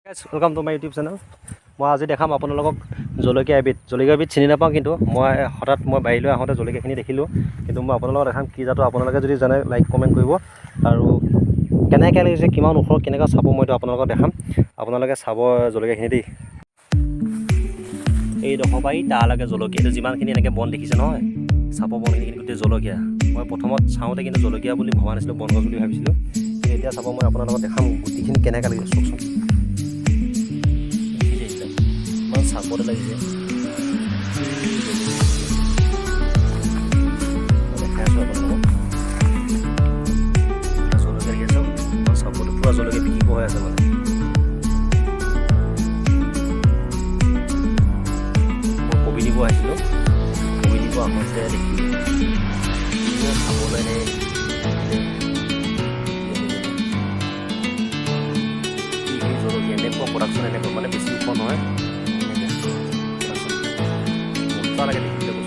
Welcome to my YouTube channel. মই আজি দেখাম আপোনালোকক জলকীয়া এবিধ চিনি নাপাওঁ, কিন্তু মই হঠাৎ বাৰীলৈ আহোঁতে জলকীয়াখিনি দেখিলোঁ। কিন্তু মই আপোনালোকক দেখাম কি জাতৰ, আপোনালোকে যদি জানে লাইক কমেণ্ট কৰিব। আৰু কেনেকৈ লাগিছে, কিমান ওখ, কেনেকৈ চাব, মইতো আপোনালোকক দেখাম। আপোনালোকে চাব জলকীয়াখিনি দেই। এইডোখৰ পাৰি তালৈকে জলকীয়াটো যিমানখিনি এনেকৈ বন দেখিছে নহয়, চাব বনখিনি কিন্তু গোটেই জলকীয়া। মই প্ৰথমত চাওঁতে কিন্তু জলকীয়া বুলি ভবা নাছিলোঁ, বনগছ বুলি ভাবিছিলোঁ। কিন্তু এতিয়া চাব মই আপোনালোকক দেখাম গুটিখিনি কেনেকৈ লাগিছে চাওকচোন। ইমান চাপতে লাগিছে, দেখাই আছোঁ আপোনালোকক। জলকীয়া লাগি আছে, ইমান চাপতে পূৰা জলকীয়া বিকিব হৈ আছে মানে। মই কবি দিব আহিছিলোঁ, কবি দিব আহোঁতে দেখিলোঁ খাবলৈ জলকীয়া এনেকুৱা প্ৰডাকশ্যন, এনেকুৱা মানে বেছি ওখ নহয়, মজা লাগে দেখিবলৈ।